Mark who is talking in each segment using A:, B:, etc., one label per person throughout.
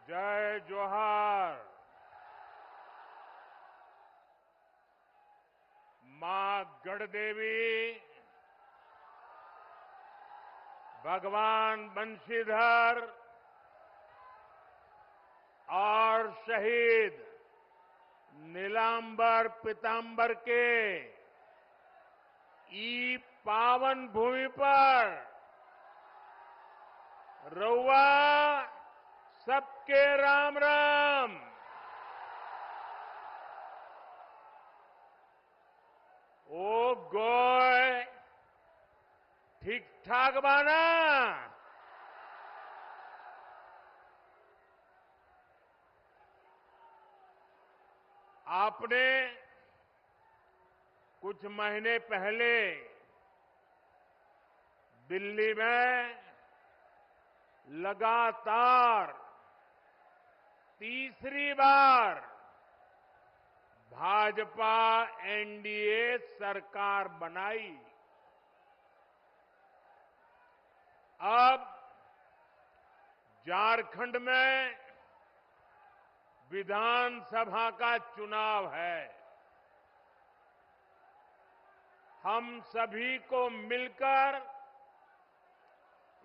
A: जय जोहार। मां गढ़देवी, भगवान बंशीधर और शहीद नीलांबर पीतांबर के ई पावन भूमि पर रउआ सबके राम राम। ओ गोय ठीक ठाक बाना? आपने कुछ महीने पहले दिल्ली में लगातार तीसरी बार भाजपा एनडीए सरकार बनाई। अब झारखंड में विधानसभा का चुनाव है। हम सभी को मिलकर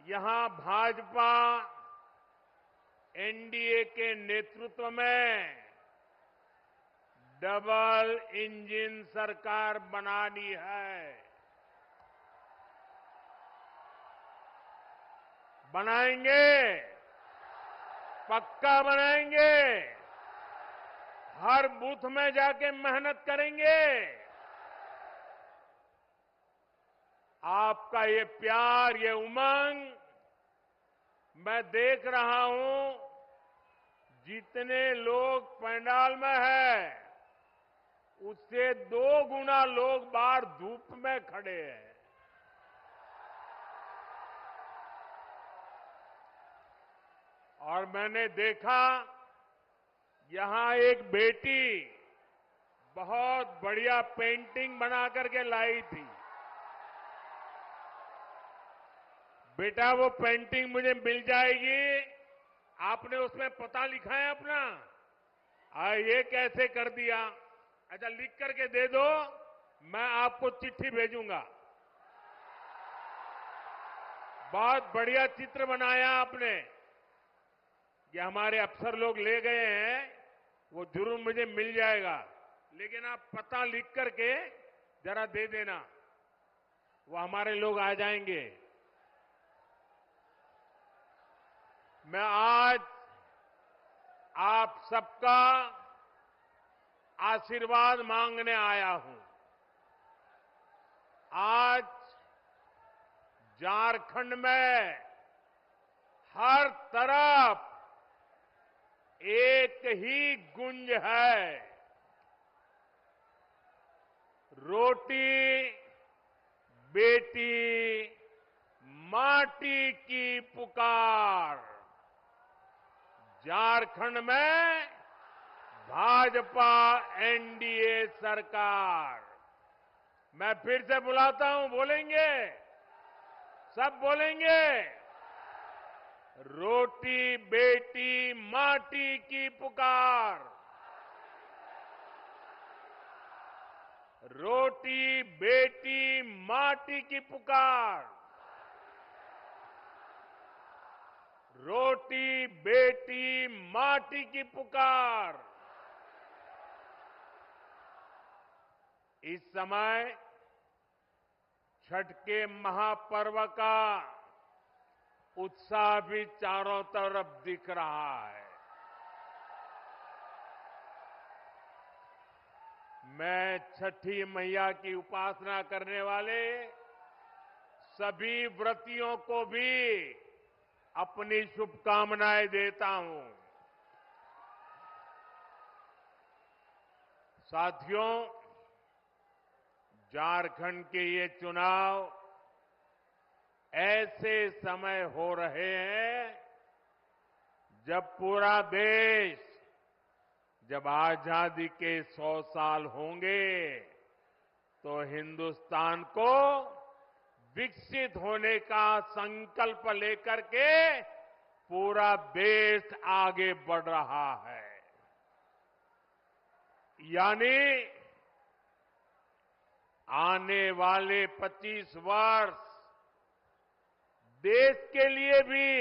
A: यहां भाजपा एनडीए के नेतृत्व में डबल इंजन सरकार बनानी है। बनाएंगे, पक्का बनाएंगे। हर बूथ में जाके मेहनत करेंगे। आपका ये प्यार, ये उमंग मैं देख रहा हूं। जितने लोग पंडाल में हैं, उससे 2 गुना लोग बाहर धूप में खड़े हैं। और मैंने देखा यहां एक बेटी बहुत बढ़िया पेंटिंग बना करके लाई थी। बेटा, वो पेंटिंग मुझे मिल जाएगी? आपने उसमें पता लिखा है अपना? ये कैसे कर दिया? अच्छा, लिख करके दे दो, मैं आपको चिट्ठी भेजूंगा। बहुत बढ़िया चित्र बनाया आपने। ये हमारे अफसर लोग ले गए हैं, वो जरूर मुझे मिल जाएगा। लेकिन आप पता लिख करके जरा दे देना, वो हमारे लोग आ जाएंगे। मैं आज आप सबका आशीर्वाद मांगने आया हूं। आज झारखंड में हर तरफ एक ही गुंज है, रोटी बेटी माटी की पुकार। झारखंड में भाजपा एनडीए सरकार। मैं फिर से बुलाता हूं, बोलेंगे? सब बोलेंगे? रोटी बेटी माटी की पुकार। रोटी बेटी माटी की पुकार। रोटी बेटी माटी की पुकार। इस समय छठ के महापर्व का उत्साह भी चारों तरफ दिख रहा है। मैं छठी मैया की उपासना करने वाले सभी व्रतियों को भी अपनी शुभकामनाएं देता हूं। साथियों, झारखंड के ये चुनाव ऐसे समय हो रहे हैं जब पूरा देश, जब आजादी के 100 साल होंगे तो हिंदुस्तान को विकसित होने का संकल्प लेकर के पूरा देश आगे बढ़ रहा है। यानी आने वाले 25 वर्ष देश के लिए भी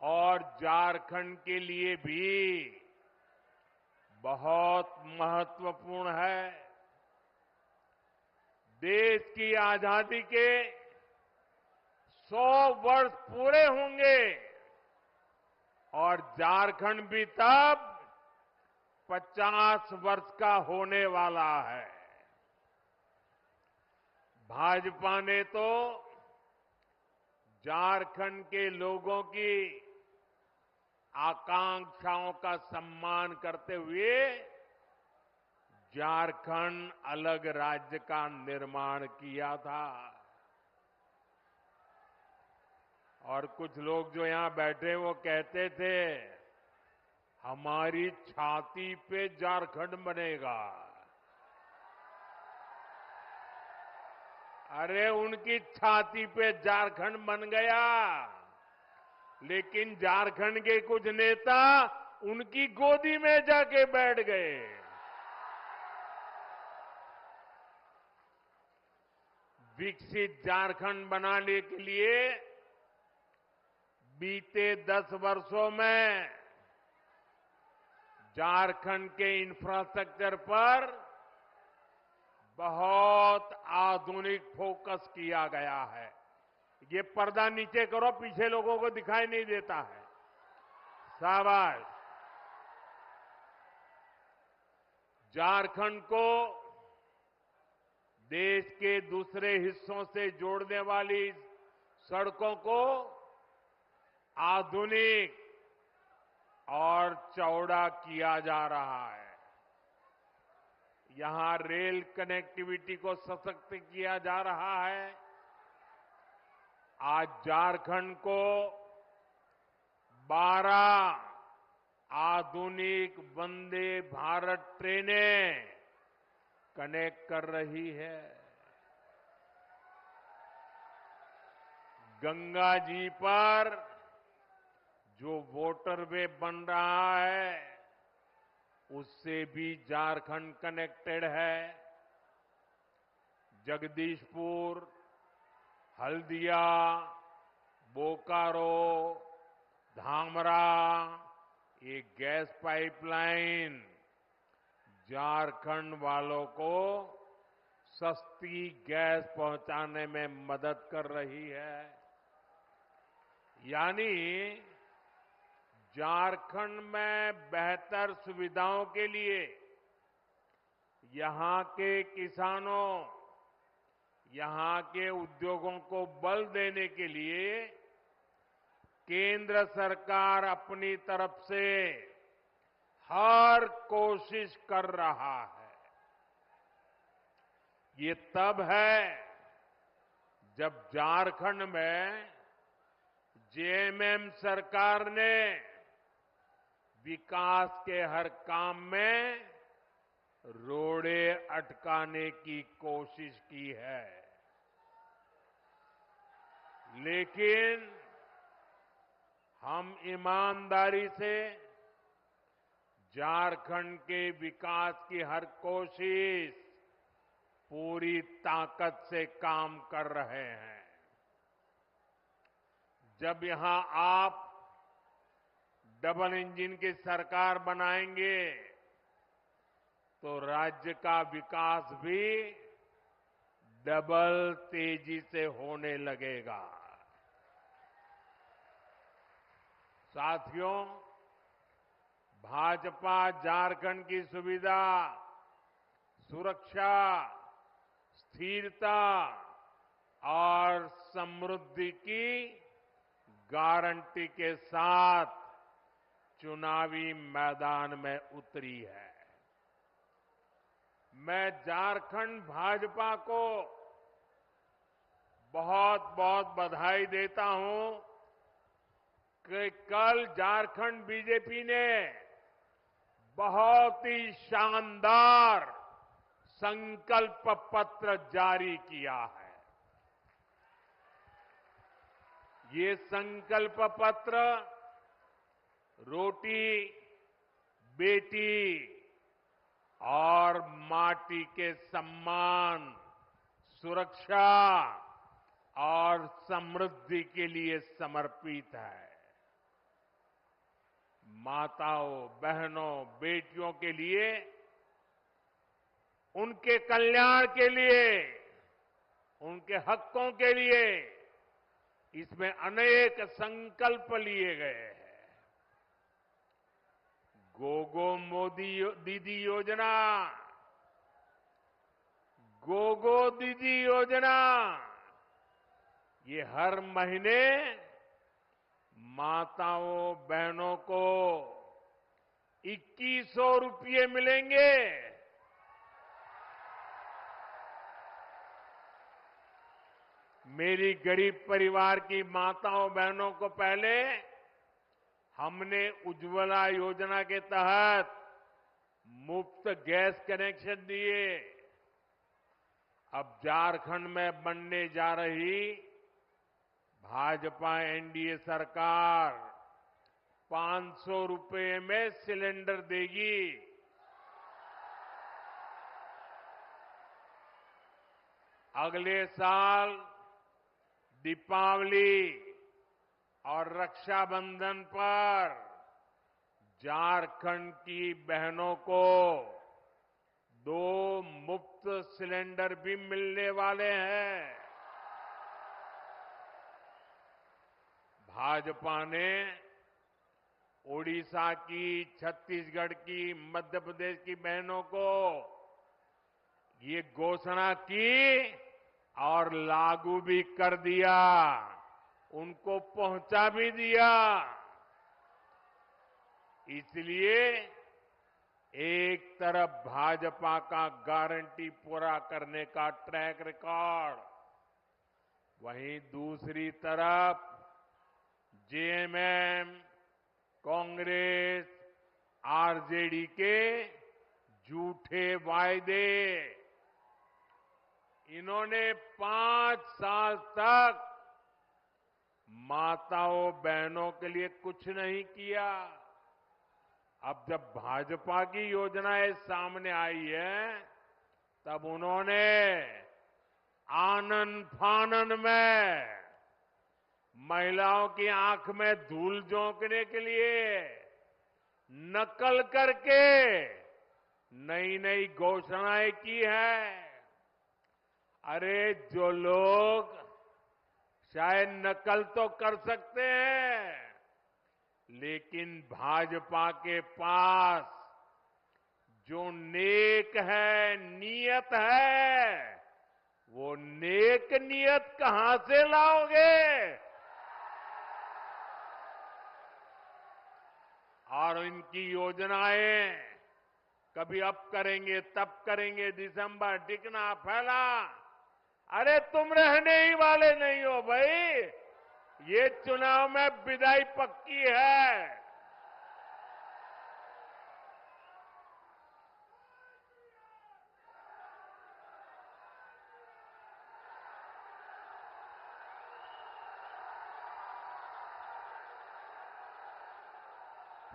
A: और झारखंड के लिए भी बहुत महत्वपूर्ण है। देश की आजादी के 100 वर्ष पूरे होंगे और झारखंड भी तब 50 वर्ष का होने वाला है। भाजपा ने तो झारखंड के लोगों की आकांक्षाओं का सम्मान करते हुए झारखंड अलग राज्य का निर्माण किया था। और कुछ लोग जो यहां बैठे वो कहते थे हमारी छाती पे झारखंड बनेगा। अरे उनकी छाती पे झारखंड बन गया, लेकिन झारखंड के कुछ नेता उनकी गोदी में जाके बैठ गए। विकसित झारखंड बनाने के लिए बीते 10 वर्षों में झारखंड के इंफ्रास्ट्रक्चर पर बहुत आधुनिक फोकस किया गया है। ये पर्दा नीचे करो, पीछे लोगों को दिखाई नहीं देता है। शाबाश। झारखंड को देश के दूसरे हिस्सों से जोड़ने वाली सड़कों को आधुनिक और चौड़ा किया जा रहा है। यहां रेल कनेक्टिविटी को सशक्त किया जा रहा है। आज झारखंड को 12 आधुनिक वंदे भारत ट्रेनें कनेक्ट कर रही है। गंगा जी पर जो वाटरवे बन रहा है उससे भी झारखंड कनेक्टेड है। जगदीशपुर, हल्दिया, बोकारो, धामरा, ये गैस पाइपलाइन झारखंड वालों को सस्ती गैस पहुंचाने में मदद कर रही है। यानी झारखंड में बेहतर सुविधाओं के लिए यहां के किसानों, यहां के उद्योगों को बल देने के लिए केंद्र सरकार अपनी तरफ से हर कोशिश कर रहा है। ये तब है जब झारखंड में जेएमएम सरकार ने विकास के हर काम में रोड़े अटकाने की कोशिश की है। लेकिन हम ईमानदारी से झारखंड के विकास की हर कोशिश पूरी ताकत से काम कर रहे हैं। जब यहां आप डबल इंजन की सरकार बनाएंगे तो राज्य का विकास भी डबल तेजी से होने लगेगा। साथियों, भाजपा झारखंड की सुविधा, सुरक्षा, स्थिरता और समृद्धि की गारंटी के साथ चुनावी मैदान में उतरी है। मैं झारखंड भाजपा को बहुत बहुत बधाई देता हूं कि कल झारखंड बीजेपी ने बहुत ही शानदार संकल्प पत्र जारी किया है। ये संकल्प पत्र रोटी, बेटी और माटी के सम्मान, सुरक्षा और समृद्धि के लिए समर्पित है। माताओं, बहनों, बेटियों के लिए, उनके कल्याण के लिए, उनके हकों के लिए इसमें अनेक संकल्प लिए गए हैं। गोगो मोदी दीदी योजना, गोगो दीदी योजना, ये हर महीने माताओं, बहनों को 2100 रुपये मिलेंगे। मेरी गरीब परिवार की माताओं, बहनों को पहले हमने उज्ज्वला योजना के तहत मुफ्त गैस कनेक्शन दिए। अब झारखंड में बनने जा रही भाजपा एनडीए सरकार 500 रुपये में सिलेंडर देगी। अगले साल दीपावली और रक्षाबंधन पर झारखंड की बहनों को 2 मुफ्त सिलेंडर भी मिलने वाले हैं। भाजपा ने ओडिशा की, छत्तीसगढ़ की, मध्य प्रदेश की बहनों को ये घोषणा की और लागू भी कर दिया, उनको पहुंचा भी दिया। इसलिए एक तरफ भाजपा का गारंटी पूरा करने का ट्रैक रिकॉर्ड, वहीं दूसरी तरफ जेएमएम, कांग्रेस, आरजेडी के झूठे वायदे। इन्होंने 5 साल तक माताओं, बहनों के लिए कुछ नहीं किया। अब जब भाजपा की योजनाएं सामने आई है, तब उन्होंने आनन फानन में महिलाओं की आंख में धूल झोंकने के लिए नकल करके नई नई घोषणाएं की है। अरे जो लोग शायद नकल तो कर सकते हैं, लेकिन भाजपा के पास जो नेक है, नियत है, वो नेक नियत कहां से लाओगे? और इनकी योजनाएं कभी अब करेंगे, तब करेंगे, दिसंबर टिकना फैला। अरे तुम रहने ही वाले नहीं हो भाई, ये चुनाव में विदाई पक्की है।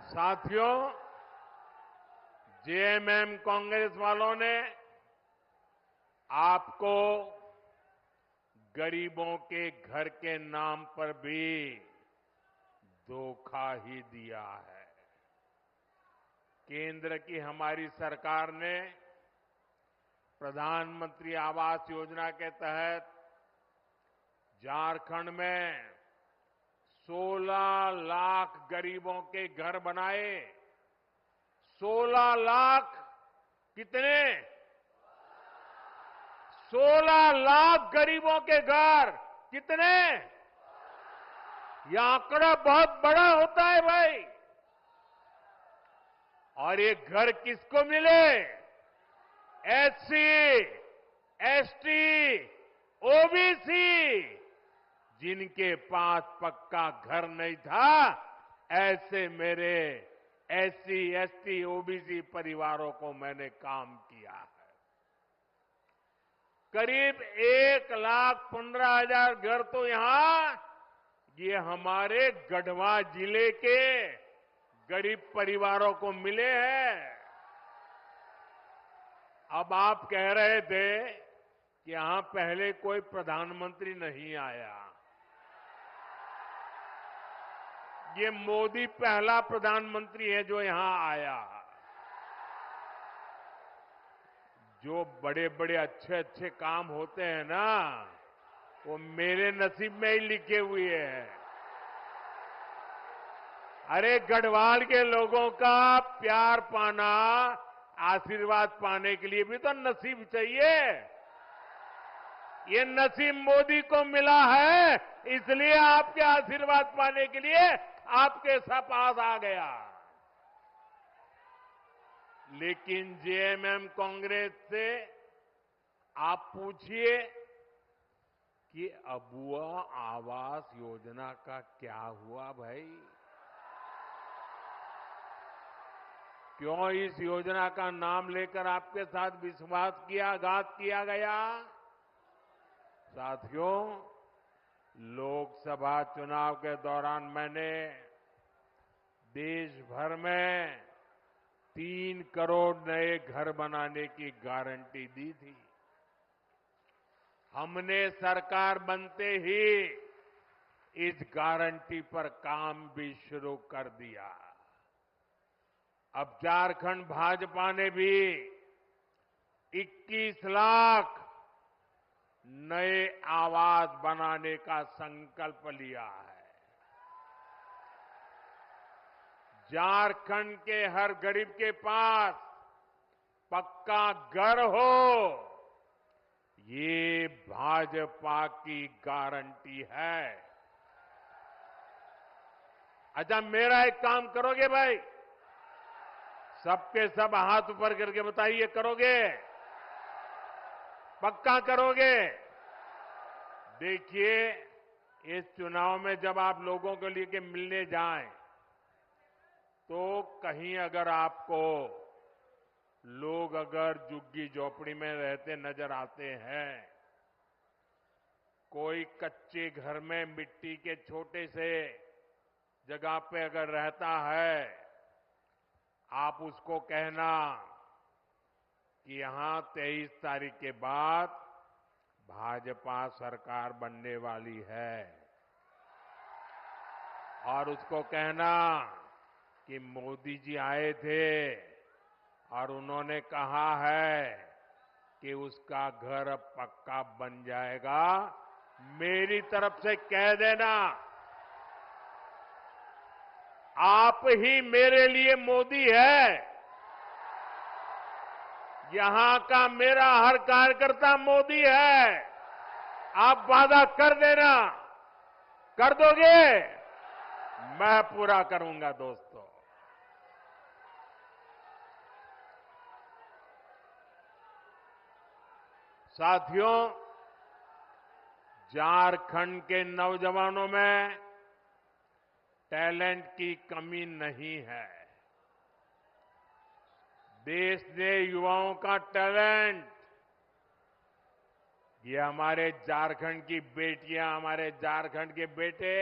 A: साथियों, जेएमएम कांग्रेस वालों ने आपको गरीबों के घर के नाम पर भी धोखा ही दिया है। केंद्र की हमारी सरकार ने प्रधानमंत्री आवास योजना के तहत झारखंड में 16 लाख गरीबों के घर बनाए। 16 लाख कितने? 16 लाख गरीबों के घर कितने? यह आंकड़ा बहुत बड़ा होता है भाई। और ये घर किसको मिले? एससी, एसटी, ओबीसी, जिनके पास पक्का घर नहीं था, ऐसे मेरे एससी, एसटी, ओबीसी परिवारों को मैंने काम किया है। करीब 1,15,000 घर तो यहां ये हमारे गढ़वा जिले के गरीब परिवारों को मिले हैं। अब आप कह रहे थे कि यहां पहले कोई प्रधानमंत्री नहीं आया। ये मोदी पहला प्रधानमंत्री है जो यहां आया। जो बड़े बड़े अच्छे अच्छे काम होते हैं ना, वो मेरे नसीब में ही लिखे हुए हैं। अरे गढ़वाल के लोगों का प्यार पाना, आशीर्वाद पाने के लिए भी तो नसीब चाहिए। ये नसीब मोदी को मिला है, इसलिए आपके आशीर्वाद पाने के लिए आपके पास आ गया। लेकिन जेएमएम कांग्रेस से आप पूछिए कि अबुआ आवास योजना का क्या हुआ भाई? क्यों इस योजना का नाम लेकर आपके साथ विश्वासघात किया गया? साथियों, लोकसभा चुनाव के दौरान मैंने देश भर में 3 करोड़ नए घर बनाने की गारंटी दी थी। हमने सरकार बनते ही इस गारंटी पर काम भी शुरू कर दिया। अब झारखंड भाजपा ने भी 21 लाख नए आवास बनाने का संकल्प लिया है। झारखंड के हर गरीब के पास पक्का घर हो, ये भाजपा की गारंटी है। अच्छा, मेरा एक काम करोगे भाई? सबके सब हाथ ऊपर करके बताइए, करोगे? पक्का करोगे? देखिए, इस चुनाव में जब आप लोगों के लिए मिलने जाएं, तो कहीं अगर आपको लोग अगर झुग्गी झोपड़ी में रहते नजर आते हैं, कोई कच्चे घर में मिट्टी के छोटे से जगह पे अगर रहता है, आप उसको कहना कि यहां 23 तारीख के बाद भाजपा सरकार बनने वाली है, और उसको कहना कि मोदी जी आए थे और उन्होंने कहा है कि उसका घर अब पक्का बन जाएगा। मेरी तरफ से कह देना, आप ही मेरे लिए मोदी है। यहां का मेरा हर कार्यकर्ता मोदी है। आप वादा कर देना, कर दोगे? मैं पूरा करूंगा दोस्तों। साथियों, झारखंड के नौजवानों में टैलेंट की कमी नहीं है। देश ने युवाओं का टैलेंट, ये हमारे झारखंड की बेटियां, हमारे झारखंड के बेटे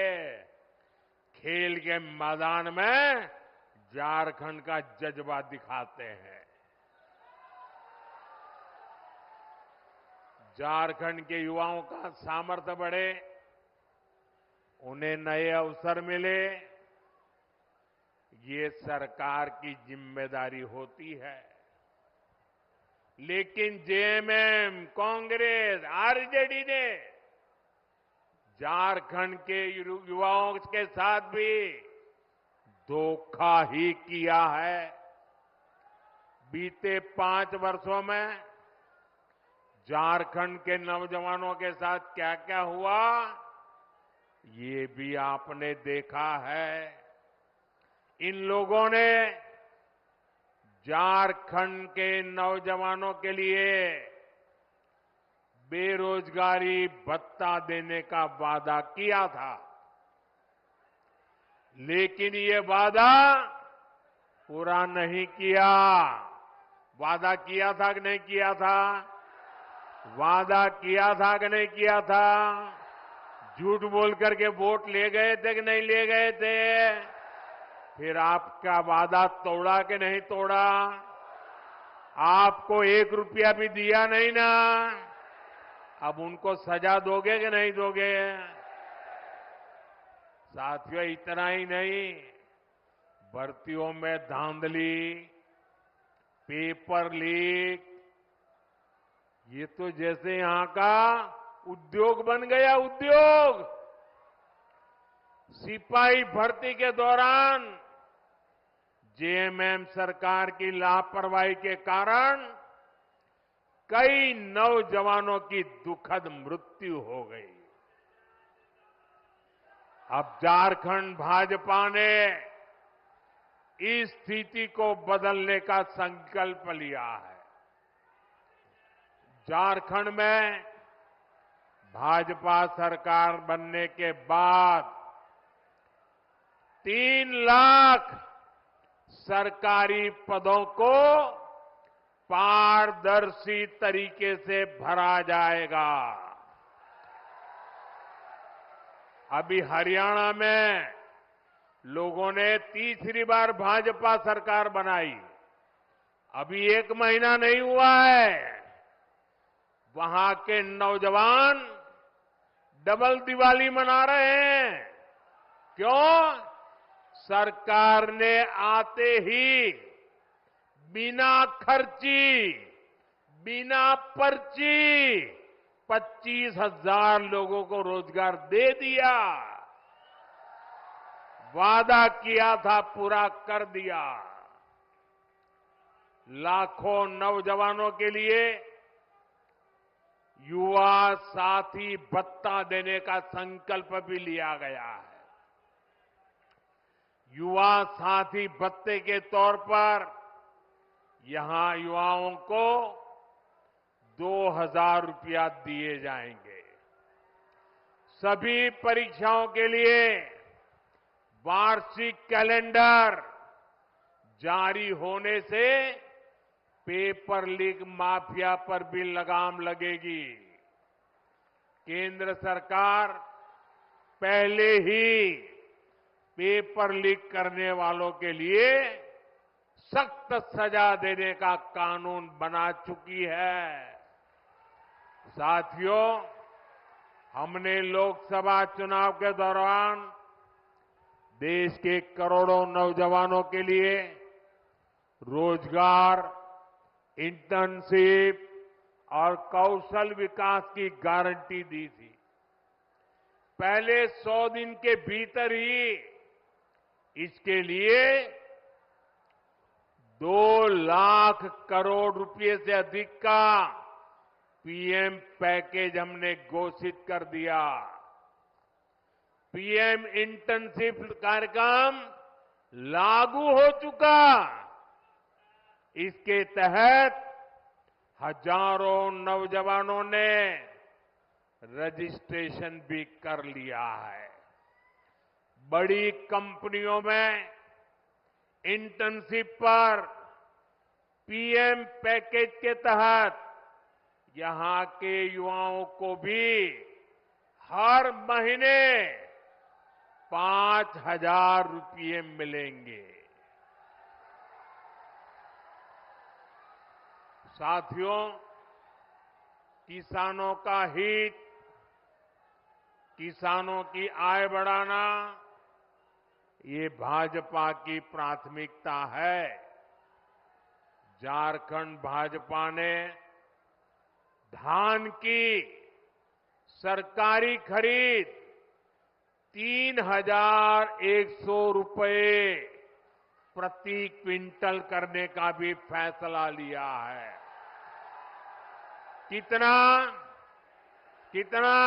A: खेल के मैदान में झारखंड का जज्बा दिखाते हैं। झारखंड के युवाओं का सामर्थ्य बढ़े, उन्हें नए अवसर मिले, ये सरकार की जिम्मेदारी होती है। लेकिन जेएमएम, कांग्रेस, आरजेडी ने झारखंड के युवाओं के साथ भी धोखा ही किया है। बीते 5 वर्षों में झारखंड के नौजवानों के साथ क्या क्या हुआ, ये भी आपने देखा है। इन लोगों ने झारखंड के नौजवानों के लिए बेरोजगारी भत्ता देने का वादा किया था, लेकिन ये वादा पूरा नहीं किया। वादा किया था कि नहीं किया था? वादा किया था कि नहीं किया था? झूठ बोल करके वोट ले गए थे कि नहीं ले गए थे? फिर आपका वादा तोड़ा कि नहीं तोड़ा? आपको 1 रुपया भी दिया नहीं ना? अब उनको सजा दोगे कि नहीं दोगे? साथियों, इतना ही नहीं, भर्तियों में धांधली, पेपर लीक, ये तो जैसे यहां का उद्योग बन गया, उद्योग। सिपाही भर्ती के दौरान जेएमएम सरकार की लापरवाही के कारण कई नौजवानों की दुखद मृत्यु हो गई। अब झारखंड भाजपा ने इस स्थिति को बदलने का संकल्प लिया है। झारखंड में भाजपा सरकार बनने के बाद 3 लाख सरकारी पदों को पारदर्शी तरीके से भरा जाएगा। अभी हरियाणा में लोगों ने तीसरी बार भाजपा सरकार बनाई, अभी 1 महीना नहीं हुआ है, वहां के नौजवान डबल दिवाली मना रहे हैं। क्यों? सरकार ने आते ही बिना खर्ची, बिना पर्ची 25,000 लोगों को रोजगार दे दिया। वादा किया था, पूरा कर दिया। लाखों नौजवानों के लिए युवा साथी भत्ता देने का संकल्प भी लिया गया है। युवा साथी भत्ते के तौर पर यहां युवाओं को 2,000 रुपया दिए जाएंगे। सभी परीक्षाओं के लिए वार्षिक कैलेंडर जारी होने से पेपर लीक माफिया पर भी लगाम लगेगी। केंद्र सरकार पहले ही पेपर लीक करने वालों के लिए सख्त सजा देने का कानून बना चुकी है। साथियों, हमने लोकसभा चुनाव के दौरान देश के करोड़ों नौजवानों के लिए रोजगार, इंटर्नशिप और कौशल विकास की गारंटी दी थी। पहले 100 दिन के भीतर ही इसके लिए 2 लाख करोड़ रुपए से अधिक का पीएम पैकेज हमने घोषित कर दिया। पीएम इंटर्नशिप कार्यक्रम लागू हो चुका। इसके तहत हजारों नौजवानों ने रजिस्ट्रेशन भी कर लिया है। बड़ी कंपनियों में इंटर्नशिप पर पीएम पैकेज के तहत यहां के युवाओं को भी हर महीने 5,000 रुपये मिलेंगे। साथियों, किसानों का हित, किसानों की आय बढ़ाना, ये भाजपा की प्राथमिकता है। झारखंड भाजपा ने धान की सरकारी खरीद 3,100 रुपये प्रति क्विंटल करने का भी फैसला लिया है। कितना? कितना?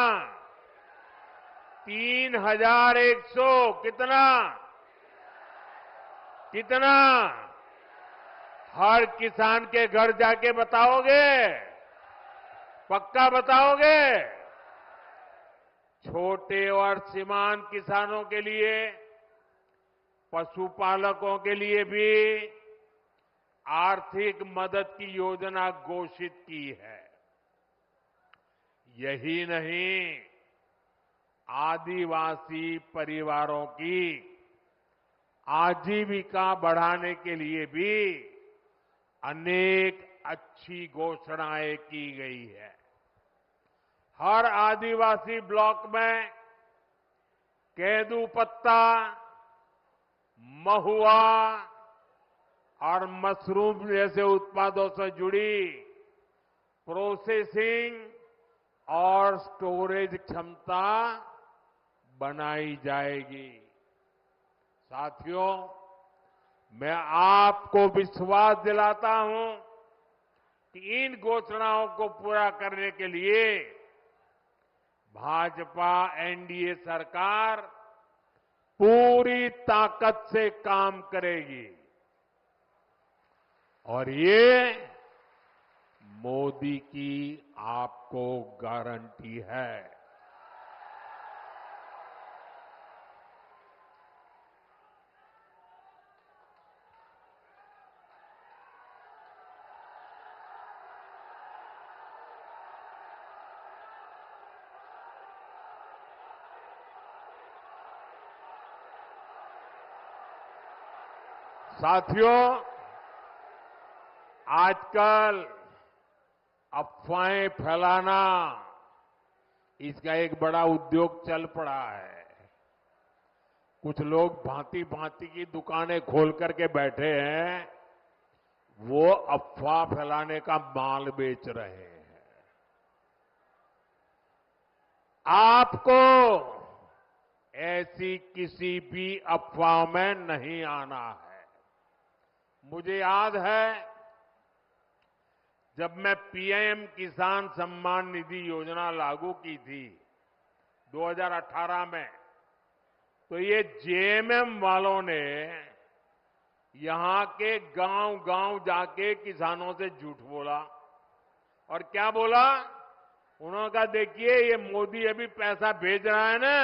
A: 3,100। कितना? कितना? हर किसान के घर जाके बताओगे? पक्का बताओगे? छोटे और सीमांत किसानों के लिए, पशुपालकों के लिए भी आर्थिक मदद की योजना घोषित की है। यही नहीं, आदिवासी परिवारों की आजीविका बढ़ाने के लिए भी अनेक अच्छी घोषणाएं की गई है। हर आदिवासी ब्लॉक में केदू पत्ता, महुआ और मशरूम जैसे उत्पादों से जुड़ी प्रोसेसिंग और स्टोरेज क्षमता बनाई जाएगी। साथियों, मैं आपको विश्वास दिलाता हूं कि इन घोषणाओं को पूरा करने के लिए भाजपा एनडीए सरकार पूरी ताकत से काम करेगी और ये मोदी की आपको गारंटी है। साथियों, आजकल अफवाहें फैलाना इसका एक बड़ा उद्योग चल पड़ा है। कुछ लोग भांति भांति की दुकानें खोल करके बैठे हैं, वो अफवाह फैलाने का माल बेच रहे हैं। आपको ऐसी किसी भी अफवाह में नहीं आना है। मुझे याद है जब मैं पीएम किसान सम्मान निधि योजना लागू की थी 2018 में, तो ये जेएमएम वालों ने यहां के गांव-गांव जाके किसानों से झूठ बोला। और क्या बोला? उन्होंने कहा, देखिए ये मोदी अभी पैसा भेज रहा है ना,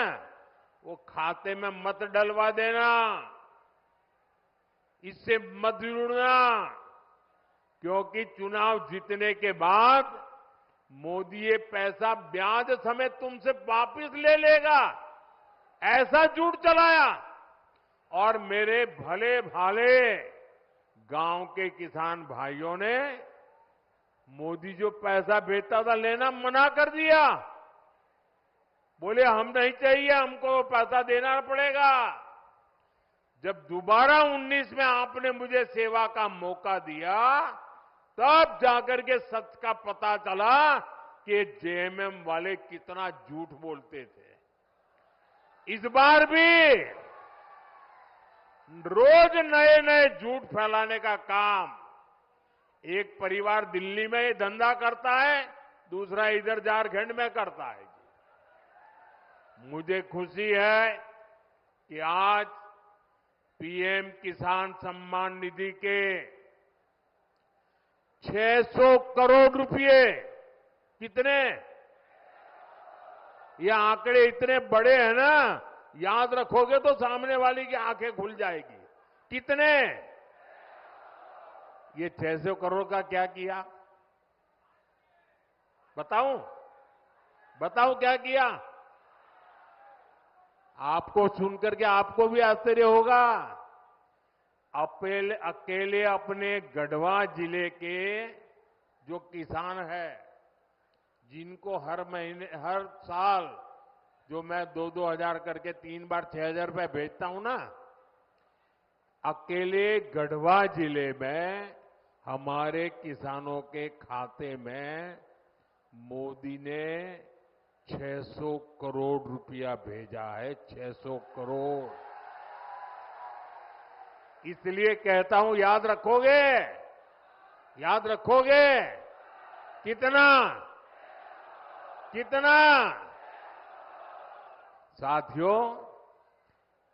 A: वो खाते में मत डलवा देना, इससे मत जुड़ना, क्योंकि चुनाव जीतने के बाद मोदी ये पैसा ब्याज समेत तुमसे वापस ले लेगा। ऐसा झूठ चलाया और मेरे भले भाले गांव के किसान भाइयों ने मोदी जो पैसा भेजता था लेना मना कर दिया। बोले हम नहीं चाहिए, हमको पैसा देना पड़ेगा। जब दोबारा 19 में आपने मुझे सेवा का मौका दिया, तब जाकर के सच का पता चला कि जेएमएम वाले कितना झूठ बोलते थे। इस बार भी रोज नए नए झूठ फैलाने का काम एक परिवार दिल्ली में ये धंधा करता है, दूसरा इधर झारखंड में करता है। मुझे खुशी है कि आज पीएम किसान सम्मान निधि के 600 करोड़ रुपए, कितने? ये आंकड़े इतने बड़े हैं ना, याद रखोगे तो सामने वाली की आंखें खुल जाएगी। कितने? ये 600 करोड़ का क्या किया? बताऊं क्या किया? आपको सुनकर के आपको भी आश्चर्य होगा। अकेले अपने गढ़वा जिले के जो किसान है, जिनको हर साल जो मैं 2-2 हजार करके 3 बार 6,000 रुपए भेजता हूं ना, अकेले गढ़वा जिले में हमारे किसानों के खाते में मोदी ने 600 करोड़ रुपया भेजा है। 600 करोड़। इसलिए कहता हूं, याद रखोगे? याद रखोगे? कितना? कितना? साथियों,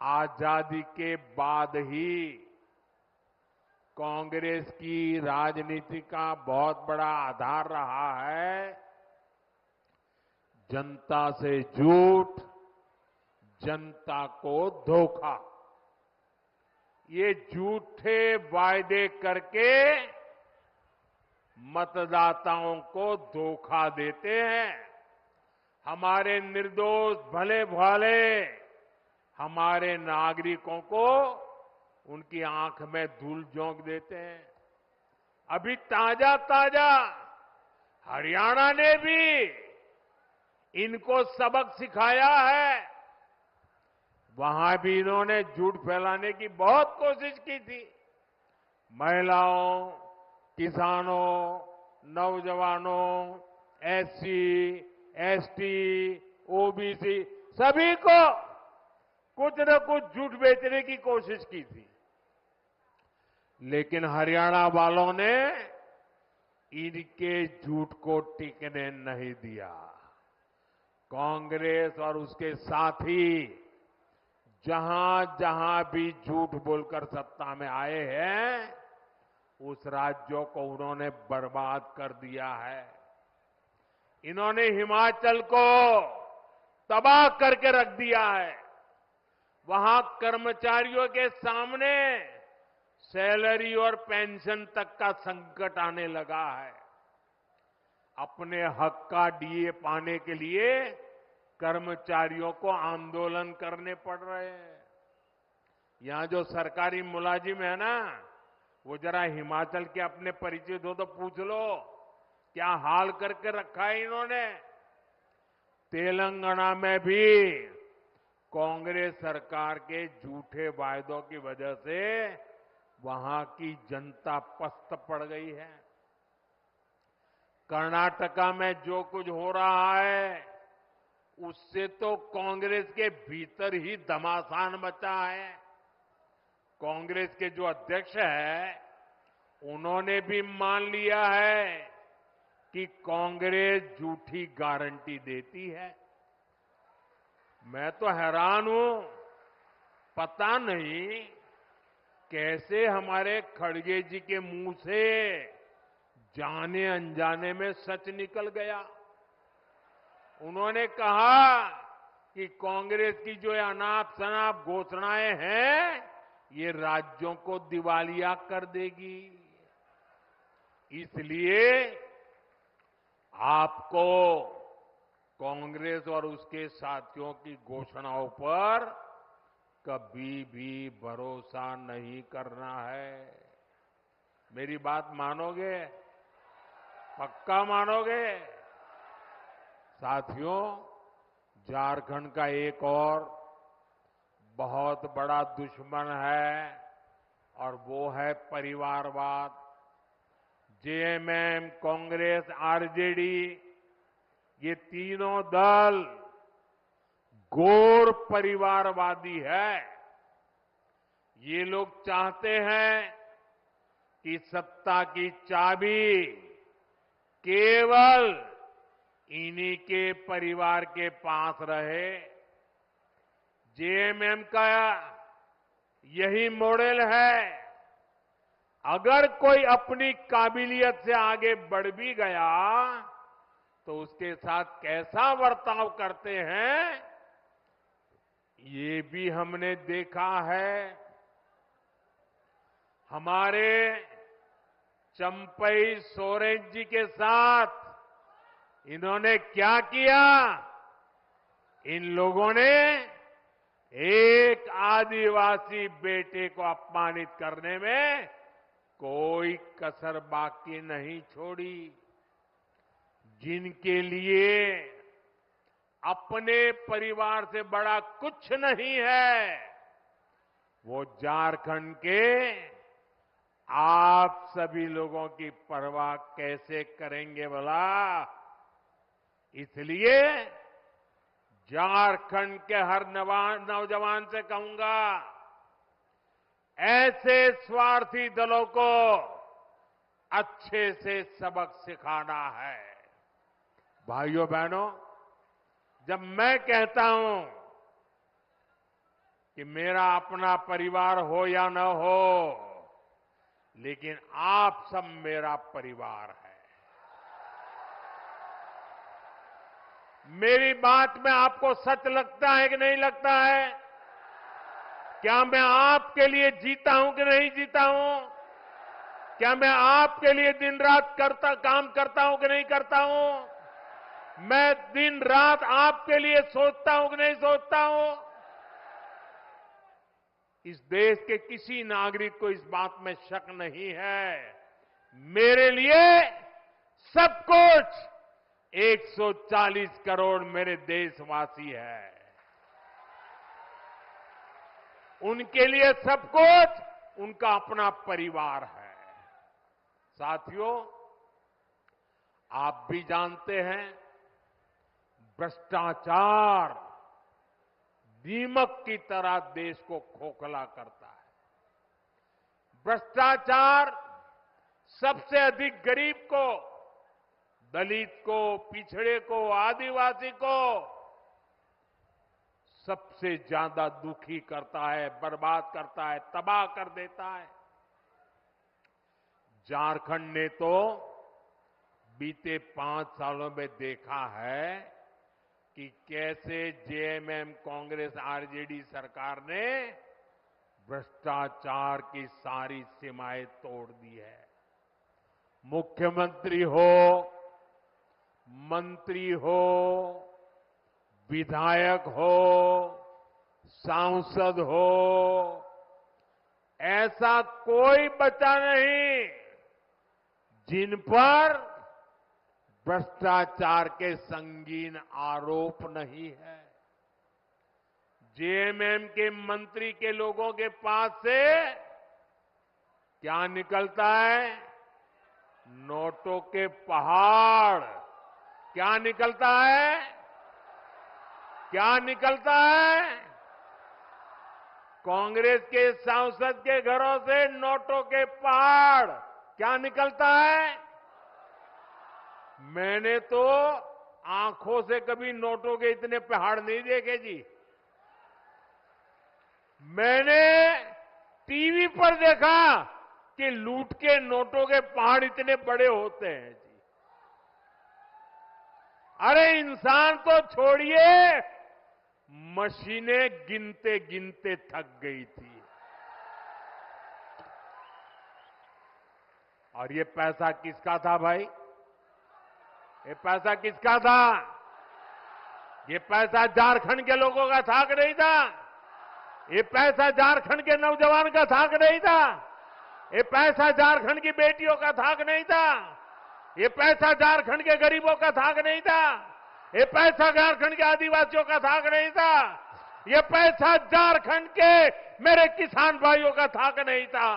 A: आजादी के बाद ही कांग्रेस की राजनीति का बहुत बड़ा आधार रहा है जनता से झूठ, जनता को धोखा। ये झूठे वायदे करके मतदाताओं को धोखा देते हैं। हमारे निर्दोष भले भाले हमारे नागरिकों को उनकी आंख में धूल झोंक देते हैं। अभी ताजा ताजा हरियाणा ने भी इनको सबक सिखाया है। वहां भी इन्होंने झूठ फैलाने की बहुत कोशिश की थी। महिलाओं, किसानों, नौजवानों, एससी, एसटी, ओबीसी सभी को कुछ न कुछ झूठ बेचने की कोशिश की थी। लेकिन हरियाणा वालों ने इनके झूठ को टिकने नहीं दिया। कांग्रेस और उसके साथी जहां जहां भी झूठ बोलकर सत्ता में आए हैं, उस राज्यों को उन्होंने बर्बाद कर दिया है। इन्होंने हिमाचल को तबाह करके रख दिया है। वहां कर्मचारियों के सामने सैलरी और पेंशन तक का संकट आने लगा है। अपने हक का डीए पाने के लिए कर्मचारियों को आंदोलन करने पड़ रहे हैं। यहां जो सरकारी मुलाजिम है ना, वो जरा हिमाचल के अपने परिचित हो तो पूछ लो क्या हाल करके रखा है इन्होंने। तेलंगाना में भी कांग्रेस सरकार के झूठे वायदों की वजह से वहां की जनता पस्त पड़ गई है। कर्नाटका में जो कुछ हो रहा है उससे तो कांग्रेस के भीतर ही घमासान मचा है। कांग्रेस के जो अध्यक्ष है उन्होंने भी मान लिया है कि कांग्रेस झूठी गारंटी देती है। मैं तो हैरान हूं, पता नहीं कैसे हमारे खड़गे जी के मुंह से जाने अनजाने में सच निकल गया। उन्होंने कहा कि कांग्रेस की जो अनाप शनाप घोषणाएं हैं ये राज्यों को दिवालिया कर देगी। इसलिए आपको कांग्रेस और उसके साथियों की घोषणाओं पर कभी भी भरोसा नहीं करना है। मेरी बात मानोगे? पक्का मानोगे? साथियों, झारखंड का एक और बहुत बड़ा दुश्मन है और वो है परिवारवाद। जेएमएम, कांग्रेस, आरजेडी ये तीनों दल घोर परिवारवादी है। ये लोग चाहते हैं कि सत्ता की चाबी केवल इन्हीं के परिवार के पास रहे। जेएमएम का यही मॉडल है। अगर कोई अपनी काबिलियत से आगे बढ़ भी गया तो उसके साथ कैसा बर्ताव करते हैं ये भी हमने देखा है। हमारे चंपई सोरेन जी के साथ इन्होंने क्या किया? इन लोगों ने एक आदिवासी बेटे को अपमानित करने में कोई कसर बाकी नहीं छोड़ी। जिनके लिए अपने परिवार से बड़ा कुछ नहीं है, वो झारखंड के आप सभी लोगों की परवाह कैसे करेंगे भला? इसलिए झारखंड के हर नौजवान से कहूंगा, ऐसे स्वार्थी दलों को अच्छे से सबक सिखाना है। भाइयों बहनों, जब मैं कहता हूं कि मेरा अपना परिवार हो या न हो, लेकिन आप सब मेरा परिवार है। मेरी बात में आपको सच लगता है कि नहीं लगता है? क्या मैं आपके लिए जीता हूं कि नहीं जीता हूं? क्या मैं आपके लिए दिन रात काम करता हूं कि नहीं करता हूं? मैं दिन रात आपके लिए सोचता हूं कि नहीं सोचता हूं। इस देश के किसी नागरिक को इस बात में शक नहीं है, मेरे लिए सब कुछ 140 करोड़ मेरे देशवासी हैं। उनके लिए सब कुछ उनका अपना परिवार है। साथियों, आप भी जानते हैं, भ्रष्टाचार दीमक की तरह देश को खोखला करता है। भ्रष्टाचार सबसे अधिक गरीब को, दलित को, पिछड़े को, आदिवासी को सबसे ज्यादा दुखी करता है, बर्बाद करता है, तबाह कर देता है। झारखंड ने तो बीते 5 सालों में देखा है कि कैसे जेएमएम, कांग्रेस, आरजेडी सरकार ने भ्रष्टाचार की सारी सीमाएं तोड़ दी है। मुख्यमंत्री हो, मंत्री हो, विधायक हो, सांसद हो, ऐसा कोई बचा नहीं जिन पर भ्रष्टाचार के संगीन आरोप नहीं है। जेएमएम के मंत्री के लोगों के पास से क्या निकलता है? नोटों के पहाड़। क्या निकलता है? क्या निकलता है? कांग्रेस के सांसद के घरों से नोटों के पहाड़। क्या निकलता है? मैंने तो आंखों से कभी नोटों के इतने पहाड़ नहीं देखे जी। मैंने टीवी पर देखा कि लूट के नोटों के पहाड़ इतने बड़े होते हैं जी। अरे इंसान तो छोड़िए, मशीनें गिनते गिनते थक गई थी। और ये पैसा किसका था भाई? ये पैसा किसका था? ये पैसा झारखंड के लोगों का था कि नहीं था? ये पैसा झारखंड के नौजवान का था कि नहीं था? ये पैसा झारखंड की बेटियों का था कि नहीं था? ये पैसा झारखंड के गरीबों का था कि नहीं था? ये पैसा झारखंड के आदिवासियों का था कि नहीं था? ये पैसा झारखंड के मेरे किसान भाइयों का था कि नहीं था?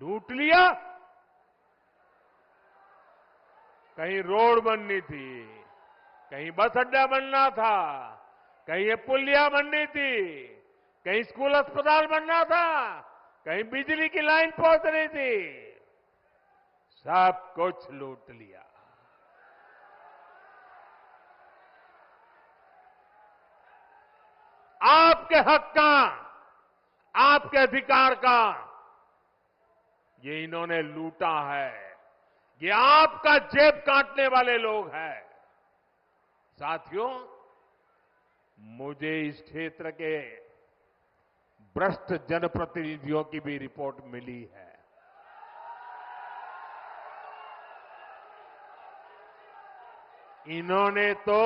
A: लूट लिया। कहीं रोड बननी थी, कहीं बस अड्डा बनना था, कहीं ये पुलिया बननी थी, कहीं स्कूल अस्पताल बनना था, कहीं बिजली की लाइन पहुंचनी थी, सब कुछ लूट लिया। आपके हक का, आपके अधिकार का ये इन्होंने लूटा है। ये आपका जेब काटने वाले लोग हैं। साथियों, मुझे इस क्षेत्र के भ्रष्ट जनप्रतिनिधियों की भी रिपोर्ट मिली है। इन्होंने तो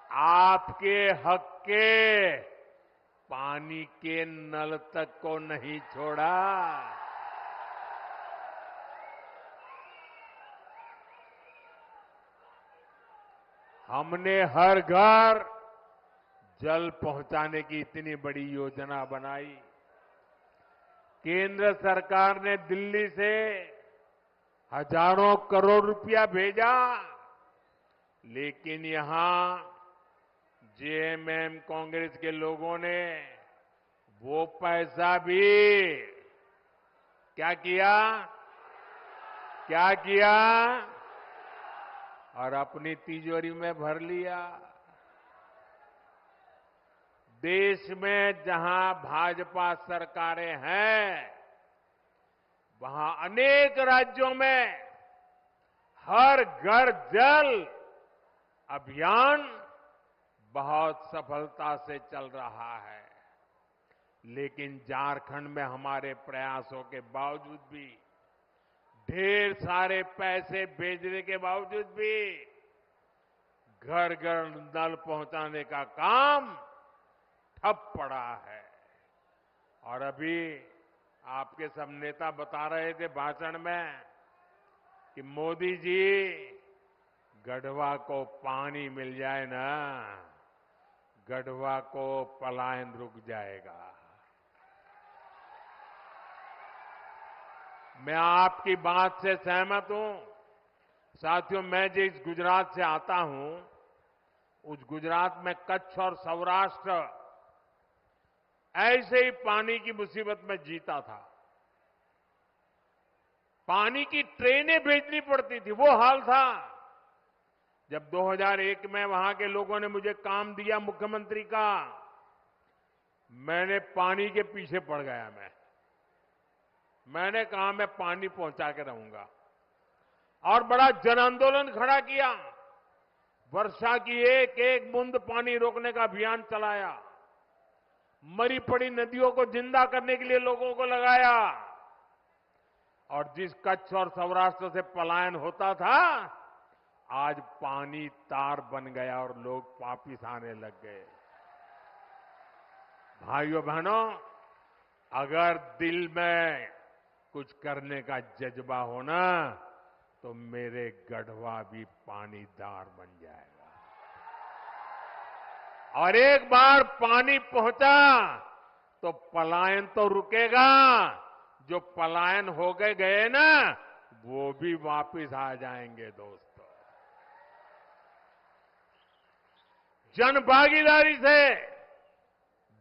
A: आपके हक के पानी के नल तक को नहीं छोड़ा। हमने हर घर जल पहुंचाने की इतनी बड़ी योजना बनाई। केंद्र सरकार ने दिल्ली से हजारों करोड़ रुपया भेजा, लेकिन यहां जेएमएम कांग्रेस के लोगों ने वो पैसा भी क्या किया? क्या किया? और अपनी तिजोरी में भर लिया। देश में जहां भाजपा सरकारें हैं, वहां अनेक राज्यों में हर घर जल अभियान बहुत सफलता से चल रहा है। लेकिन झारखंड में हमारे प्रयासों के बावजूद भी ढेर सारे पैसे भेजने के बावजूद भी घर घर नल पहुंचाने का काम ठप पड़ा है। और अभी आपके सब नेता बता रहे थे भाषण में कि मोदी जी गढ़वा को पानी मिल जाए ना, गढ़वा को पलायन रुक जाएगा। मैं आपकी बात से सहमत हूं। साथियों, मैं जिस गुजरात से आता हूं, उस गुजरात में कच्छ और सौराष्ट्र ऐसे ही पानी की मुसीबत में जीता था। पानी की ट्रेनें भेजनी पड़ती थी, वो हाल था। जब 2001 में वहां के लोगों ने मुझे काम दिया मुख्यमंत्री का, मैंने पानी के पीछे पड़ गया। मैंने कहा मैं पानी पहुंचा के रहूंगा और बड़ा जन आंदोलन खड़ा किया। वर्षा की एक एक बूंद पानी रोकने का अभियान चलाया। मरी पड़ी नदियों को जिंदा करने के लिए लोगों को लगाया। और जिस कच्छ और सौराष्ट्र से पलायन होता था, आज पानी तार बन गया और लोग वापिस आने लग गए। भाइयों बहनों, अगर दिल में कुछ करने का जज्बा हो ना, तो मेरे गढ़वा भी पानीदार बन जाएगा। और एक बार पानी पहुंचा तो पलायन तो रुकेगा। जो पलायन हो गए ना, वो भी वापिस आ जाएंगे दोस्तों। जन भागीदारी से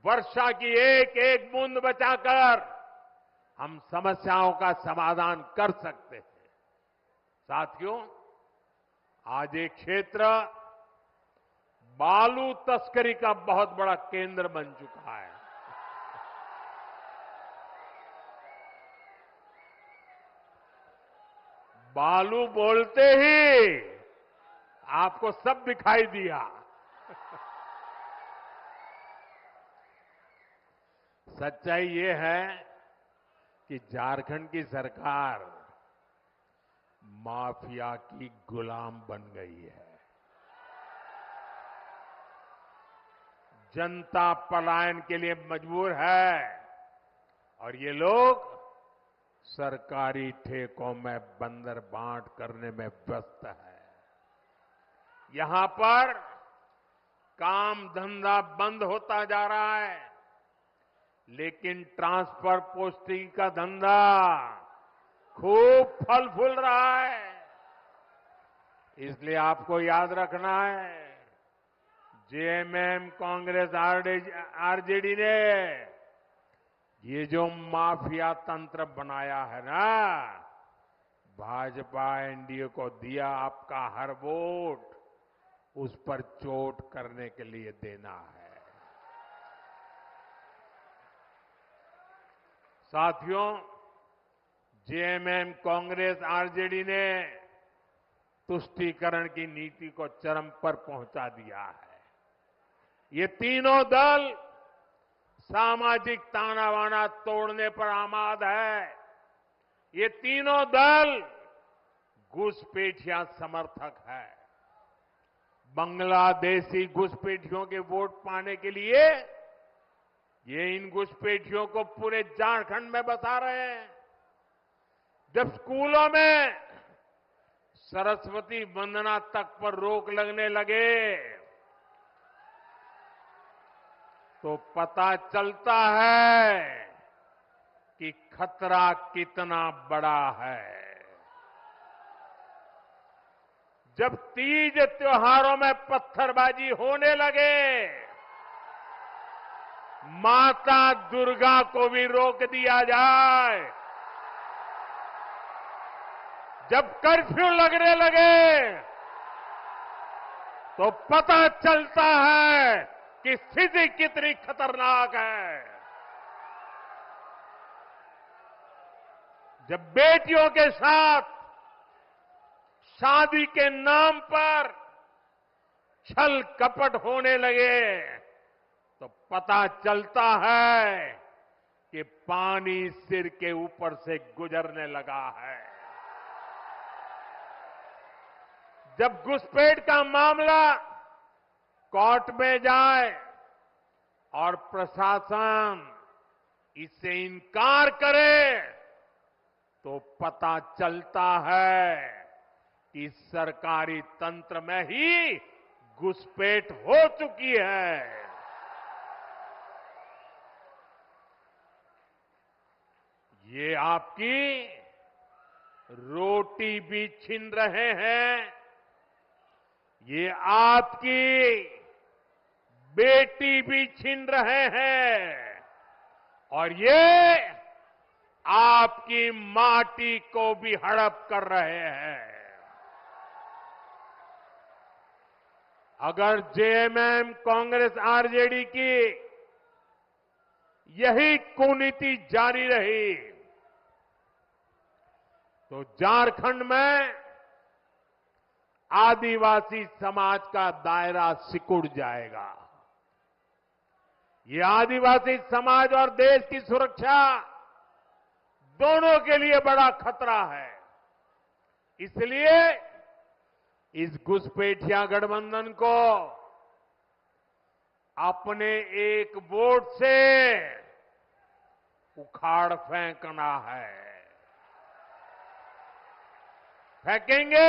A: वर्षा की एक एक बूंद बचाकर हम समस्याओं का समाधान कर सकते हैं। साथियों, आज एक क्षेत्र बालू तस्करी का बहुत बड़ा केंद्र बन चुका है। बालू बोलते ही आपको सब दिखाई दिया। सच्चाई ये है कि झारखंड की सरकार माफिया की गुलाम बन गई है। जनता पलायन के लिए मजबूर है और ये लोग सरकारी ठेकों में बंदर बांट करने में व्यस्त है। यहां पर काम धंधा बंद होता जा रहा है, लेकिन ट्रांसफर पोस्टिंग का धंधा खूब फल फूल रहा है। इसलिए आपको याद रखना है, जेएमएम, कांग्रेस, आरजेडी ने ये जो माफिया तंत्र बनाया है ना, भाजपा एनडीए को दिया आपका हर वोट उस पर चोट करने के लिए देना है। साथियों, जेएमएम, कांग्रेस, आरजेडी ने तुष्टीकरण की नीति को चरम पर पहुंचा दिया है। ये तीनों दल सामाजिक तानाबाना तोड़ने पर आमाद है। ये तीनों दल घुसपैठिया समर्थक है। बांग्लादेशी घुसपैठियों के वोट पाने के लिए ये इन घुसपैठियों को पूरे झारखंड में बसा रहे हैं। जब स्कूलों में सरस्वती वंदना तक पर रोक लगने लगे तो पता चलता है कि खतरा कितना बड़ा है। जब तीज त्योहारों में पत्थरबाजी होने लगे, माता दुर्गा को भी रोक दिया जाए। जब कर्फ्यू लगने लगे तो पता चलता है कि स्थिति कितनी खतरनाक है। जब बेटियों के साथ शादी के नाम पर छल कपट होने लगे तो पता चलता है कि पानी सिर के ऊपर से गुजरने लगा है। जब घुसपैठ का मामला कोर्ट में जाए और प्रशासन इससे इनकार करे तो पता चलता है कि सरकारी तंत्र में ही घुसपैठ हो चुकी है। ये आपकी रोटी भी छीन रहे हैं, ये आपकी बेटी भी छीन रहे हैं और ये आपकी माटी को भी हड़प कर रहे हैं। अगर जेएमएम, कांग्रेस, आरजेडी की यही कुनीति जारी रही तो झारखंड में आदिवासी समाज का दायरा सिकुड़ जाएगा। ये आदिवासी समाज और देश की सुरक्षा दोनों के लिए बड़ा खतरा है। इसलिए इस घुसपैठिया गठबंधन को अपने एक वोट से उखाड़ फेंकना है। फेंकेंगे।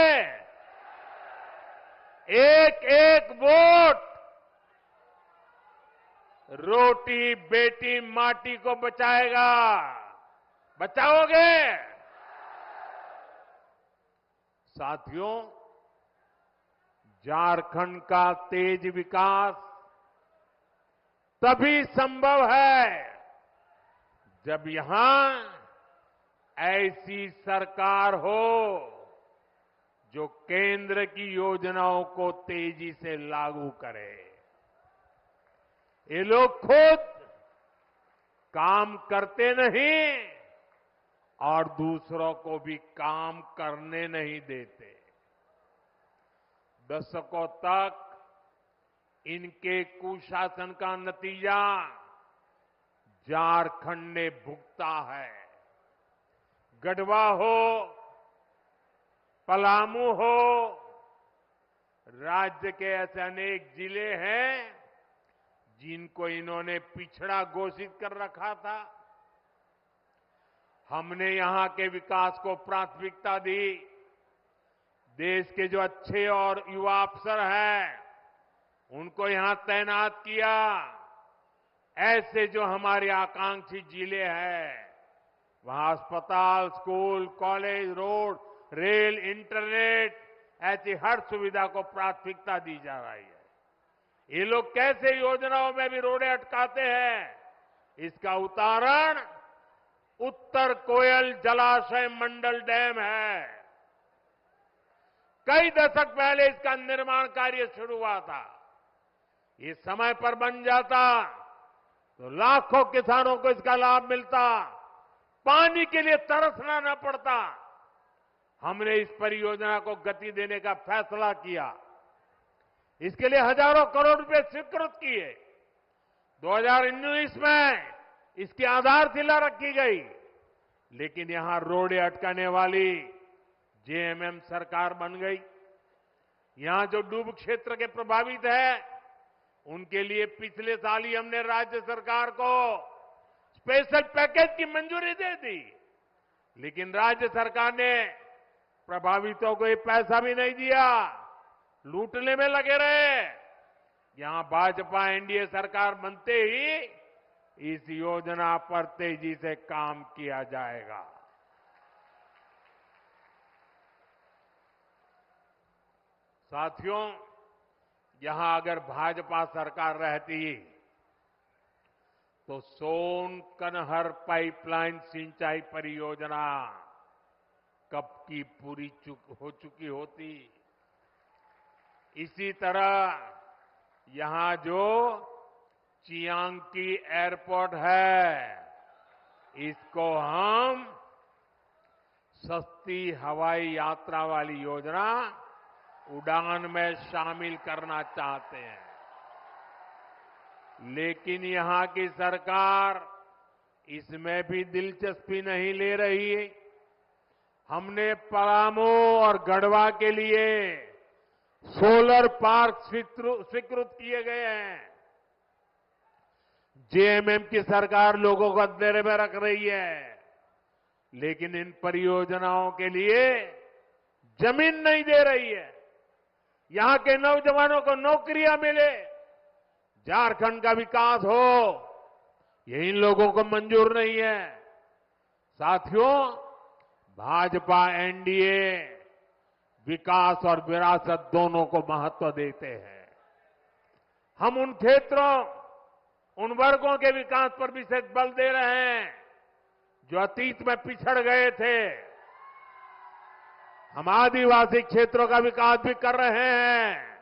A: एक एक वोट रोटी, बेटी, माटी को बचाएगा। बचाओगे? साथियों, झारखंड का तेज विकास तभी संभव है जब यहां ऐसी सरकार हो जो केंद्र की योजनाओं को तेजी से लागू करे। ये लोग खुद काम करते नहीं और दूसरों को भी काम करने नहीं देते। दशकों तक इनके कुशासन का नतीजा झारखंड ने भुगता है। गढ़वा हो, पलामू हो, राज्य के ऐसे अनेक जिले हैं जिनको इन्होंने पिछड़ा घोषित कर रखा था। हमने यहां के विकास को प्राथमिकता दी। देश के जो अच्छे और युवा अफसर हैं उनको यहां तैनात किया। ऐसे जो हमारे आकांक्षी जिले हैं वहां अस्पताल, school, college, road, rail, internet, ऐसी हर सुविधा को प्राथमिकता दी जा रही है। ये लोग कैसे योजनाओं में भी रोड़े अटकाते हैं, इसका उदाहरण उत्तर कोयल जलाशय मंडल डैम है। कई दशक पहले इसका निर्माण कार्य शुरू हुआ था। ये समय पर बन जाता तो लाखों किसानों को इसका लाभ मिलता, पानी के लिए तरसना न पड़ता। हमने इस परियोजना को गति देने का फैसला किया। इसके लिए हजारों करोड़ रुपए स्वीकृत किए। 2019 में इसकी आधारशिला रखी गई, लेकिन यहां रोड़े अटकाने वाली जेएमएम सरकार बन गई। यहां जो डूब क्षेत्र के प्रभावित है उनके लिए पिछले साल ही हमने राज्य सरकार को स्पेशल पैकेज की मंजूरी दे दी, लेकिन राज्य सरकार ने प्रभावितों को ये पैसा भी नहीं दिया, लूटने में लगे रहे। यहां भाजपा एनडीए सरकार बनते ही इस योजना पर तेजी से काम किया जाएगा। साथियों, यहां अगर भाजपा सरकार रहती तो सोन कनहर पाइपलाइन सिंचाई परियोजना कब की पूरी हो चुकी होती। इसी तरह यहां जो चियांकी एयरपोर्ट है, इसको हम सस्ती हवाई यात्रा वाली योजना उड़ान में शामिल करना चाहते हैं, लेकिन यहां की सरकार इसमें भी दिलचस्पी नहीं ले रही है। हमने पलामू और गढ़वा के लिए सोलर पार्क स्वीकृत किए गए हैं। जेएमएम की सरकार लोगों को अंधेरे में रख रही है, लेकिन इन परियोजनाओं के लिए जमीन नहीं दे रही है। यहां के नौजवानों को नौकरियां मिले, झारखंड का विकास हो, ये इन लोगों को मंजूर नहीं है। साथियों, भाजपा एनडीए विकास और विरासत दोनों को महत्व देते हैं। हम उन क्षेत्रों, उन वर्गों के विकास पर विशेष बल दे रहे हैं जो अतीत में पिछड़ गए थे। हम आदिवासी क्षेत्रों का विकास भी कर रहे हैं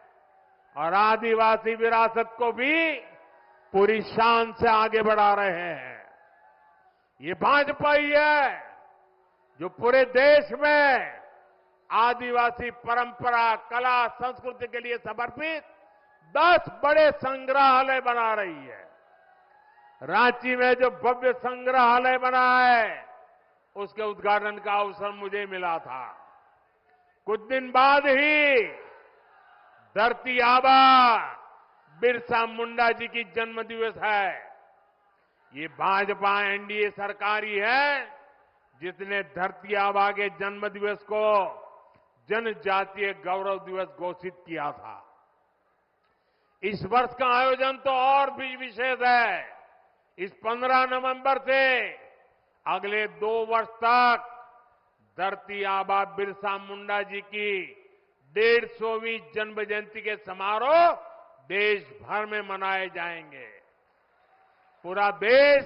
A: और आदिवासी विरासत को भी पूरी शान से आगे बढ़ा रहे हैं। ये भाजपा ही है जो पूरे देश में आदिवासी परंपरा, कला, संस्कृति के लिए समर्पित 10 बड़े संग्रहालय बना रही है। रांची में जो भव्य संग्रहालय बना है, उसके उद्घाटन का अवसर मुझे मिला था। कुछ दिन बाद ही धरती आबा बिरसा मुंडा जी की जन्म दिवस है। ये भाजपा एनडीए सरकार ही है जिसने धरती आबा के जन्म दिवस को जनजातीय गौरव दिवस घोषित किया था। इस वर्ष का आयोजन तो और भी विशेष है। इस 15 नवंबर से अगले 2 वर्ष तक धरती आबा बिरसा मुंडा जी की 150वीं जन्म जयंती के समारोह देश भर में मनाए जाएंगे। पूरा देश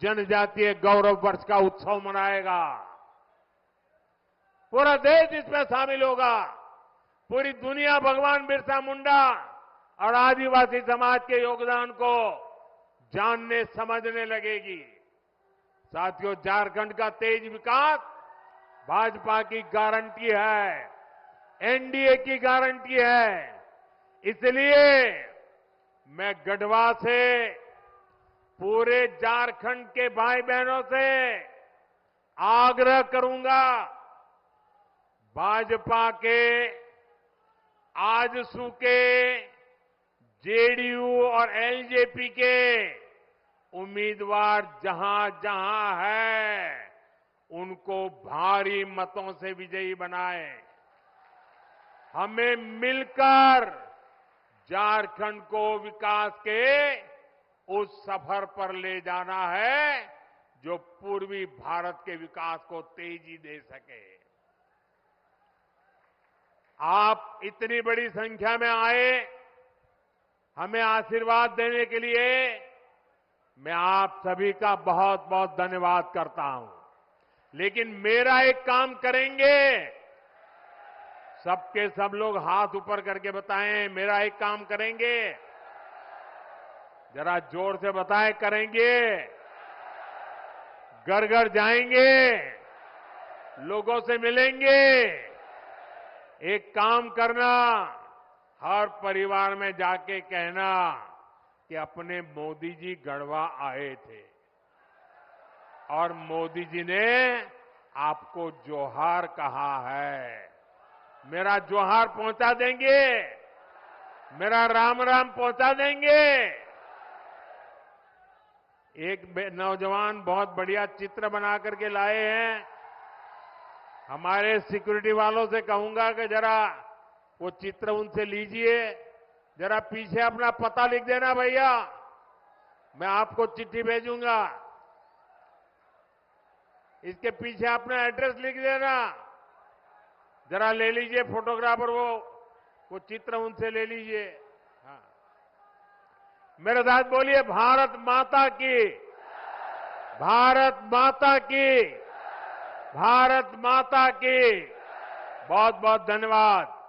A: जनजातीय गौरव वर्ष का उत्सव मनाएगा। पूरा देश इसमें शामिल होगा। पूरी दुनिया भगवान बिरसा मुंडा और आदिवासी समाज के योगदान को जानने समझने लगेगी। साथियों, झारखंड का तेज विकास भाजपा की गारंटी है, एनडीए की गारंटी है। इसलिए मैं गढ़वा से पूरे झारखंड के भाई बहनों से आग्रह करूंगा, भाजपा के आजसू के जेडीयू और एलजेपी के उम्मीदवार जहां जहां है, उनको भारी मतों से विजयी बनाए। हमें मिलकर झारखंड को विकास के उस सफर पर ले जाना है जो पूर्वी भारत के विकास को तेजी दे सके। आप इतनी बड़ी संख्या में आए, हमें आशीर्वाद देने के लिए मैं आप सभी का बहुत बहुत धन्यवाद करता हूं। लेकिन मेरा एक काम करेंगे, सबके सब लोग हाथ ऊपर करके बताएं, मेरा एक काम करेंगे। जरा जोर से बताएं, करेंगे। घर घर जाएंगे, लोगों से मिलेंगे। एक काम करना, हर परिवार में जाके कहना कि अपने मोदी जी गढ़वा आए थे और मोदी जी ने आपको जोहार कहा है। मेरा जोहार पहुंचा देंगे, मेरा राम राम पहुंचा देंगे। एक नौजवान बहुत बढ़िया चित्र बना करके लाए हैं। हमारे सिक्योरिटी वालों से कहूंगा कि जरा वो चित्र उनसे लीजिए। जरा पीछे अपना पता लिख देना भैया, मैं आपको चिट्ठी भेजूंगा। इसके पीछे अपना एड्रेस लिख देना। जरा ले लीजिए फोटोग्राफर, वो चित्र उनसे ले लीजिए। हाँ, मेरे साथ बोलिए, भारत माता की, भारत माता की, भारत माता की। बहुत बहुत धन्यवाद।